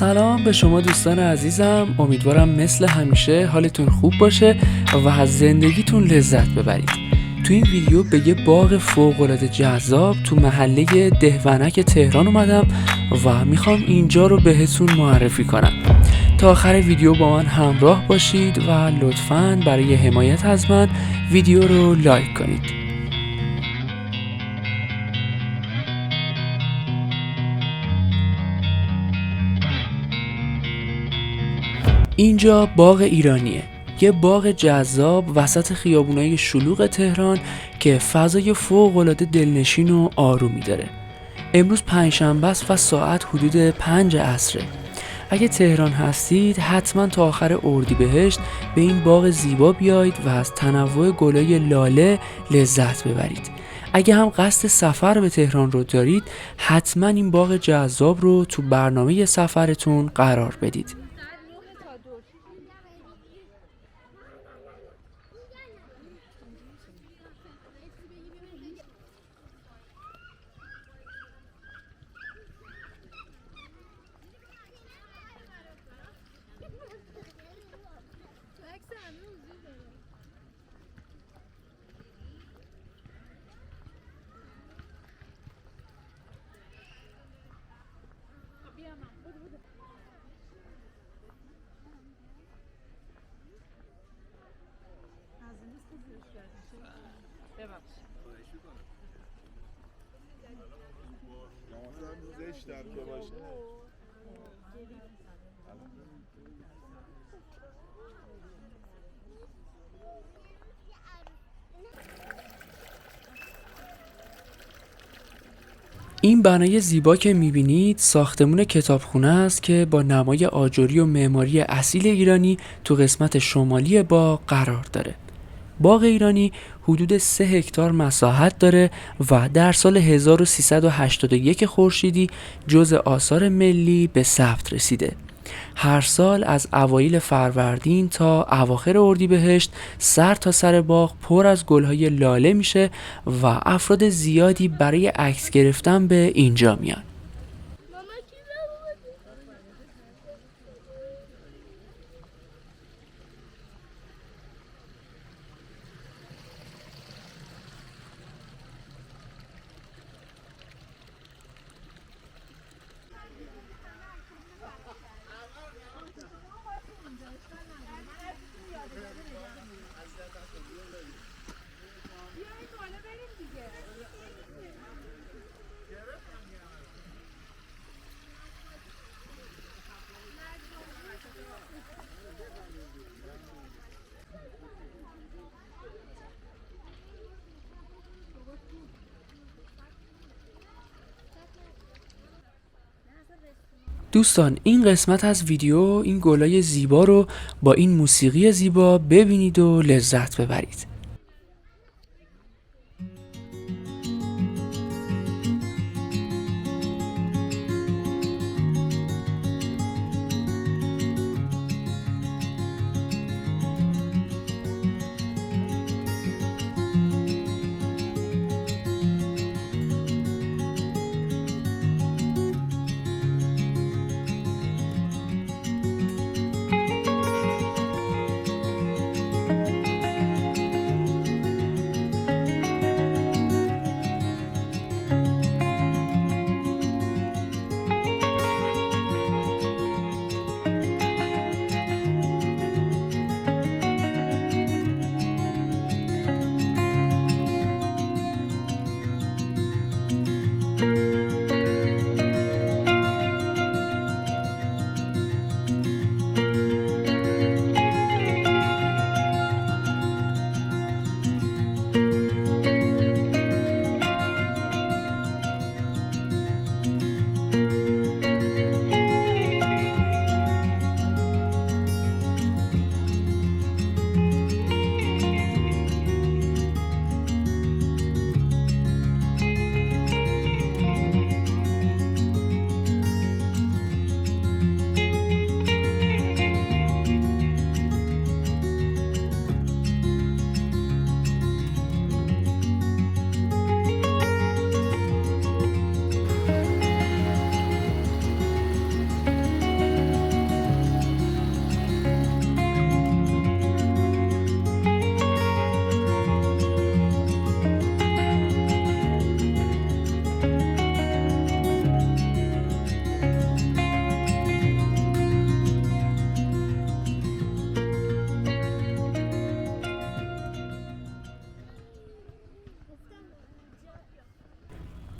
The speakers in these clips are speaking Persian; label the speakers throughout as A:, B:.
A: سلام به شما دوستان عزیزم، امیدوارم مثل همیشه حالتون خوب باشه و از زندگیتون لذت ببرید. تو این ویدیو به یه باغ فوق‌العاده جذاب تو محله دهونک تهران اومدم و میخوام اینجا رو بهتون معرفی کنم. تا آخر ویدیو با من همراه باشید و لطفاً برای حمایت از من ویدیو رو لایک کنید. اینجا باغ ایرانیه، یه باغ جذاب وسط خیابونای شلوغ تهران که فضای فوق‌العاده دلنشین و آرومی داره. امروز پنجشنبه است و ساعت حدود 5 عصره. اگه تهران هستید حتما تا آخر اردیبهشت به این باغ زیبا بیایید و از تنوع گلای لاله لذت ببرید. اگه هم قصد سفر به تهران رو دارید حتما این باغ جذاب رو تو برنامه سفرتون قرار بدید. این بنای زیبا که میبینید ساختمون کتابخونه است که با نمای آجری و معماری اصیل ایرانی تو قسمت شمالی باغ قرار داره. باغ ایرانی حدود 3 هکتار مساحت داره و در سال 1381 خورشیدی جزء آثار ملی به ثبت رسیده. هر سال از اوایل فروردین تا اواخر اردیبهشت سر تا سر باغ پر از گلهای لاله میشه و افراد زیادی برای عکس گرفتن به اینجا میان. دوستان این قسمت از ویدیو این گلای زیبا رو با این موسیقی زیبا ببینید و لذت ببرید.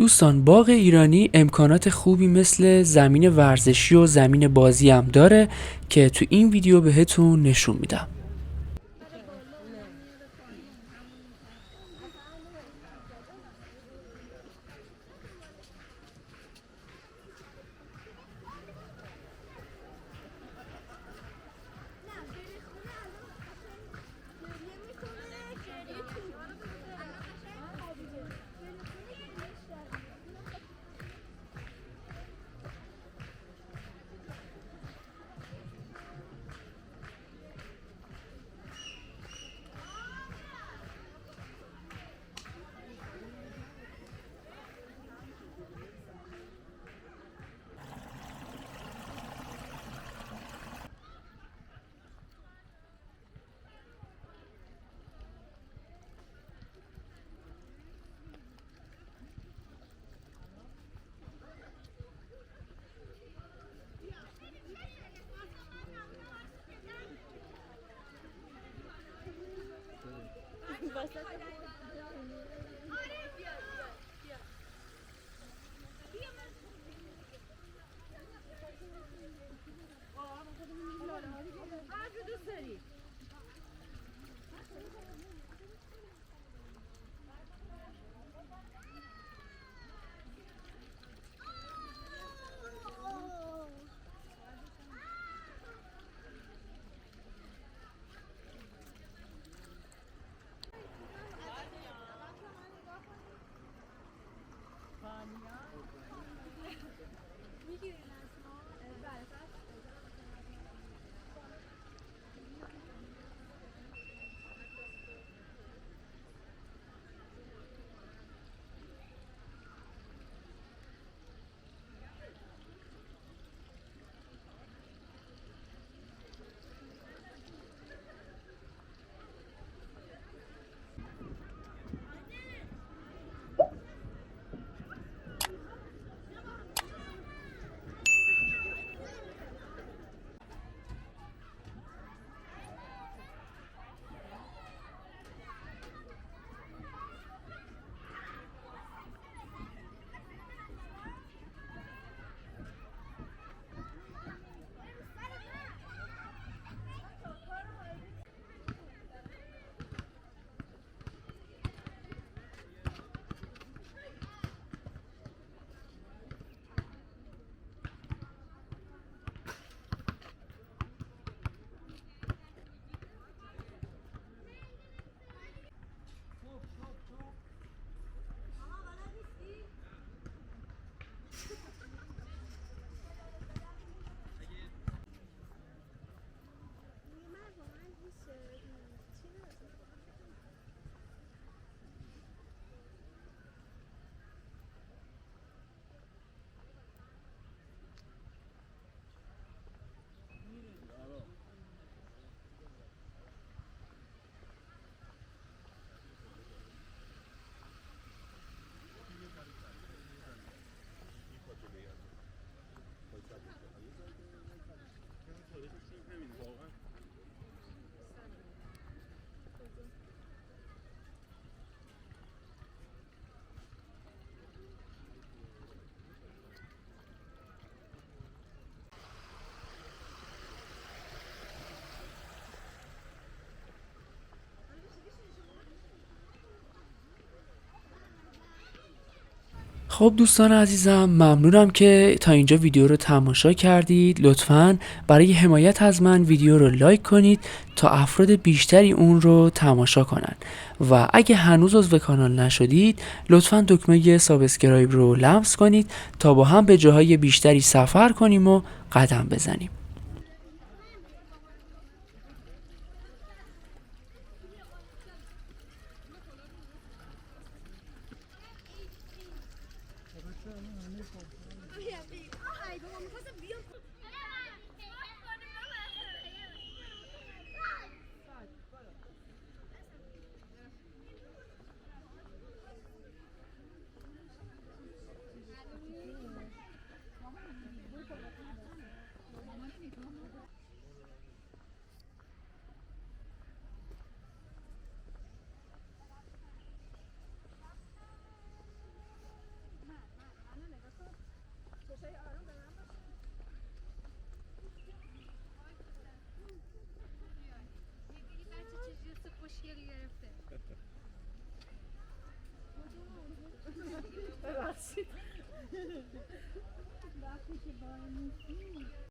A: دوستان باغ ایرانی امکانات خوبی مثل زمین ورزشی و زمین بازی هم داره که تو این ویدیو بهتون نشون میدم. خب دوستان عزیزم، ممنونم که تا اینجا ویدیو رو تماشا کردید. لطفاً برای حمایت از من ویدیو رو لایک کنید تا افراد بیشتری اون رو تماشا کنن و اگه هنوز عضو کانال نشدید لطفاً دکمه سابسکرایب رو لمس کنید تا با هم به جاهای بیشتری سفر کنیم و قدم بزنیم.
B: که وای میسی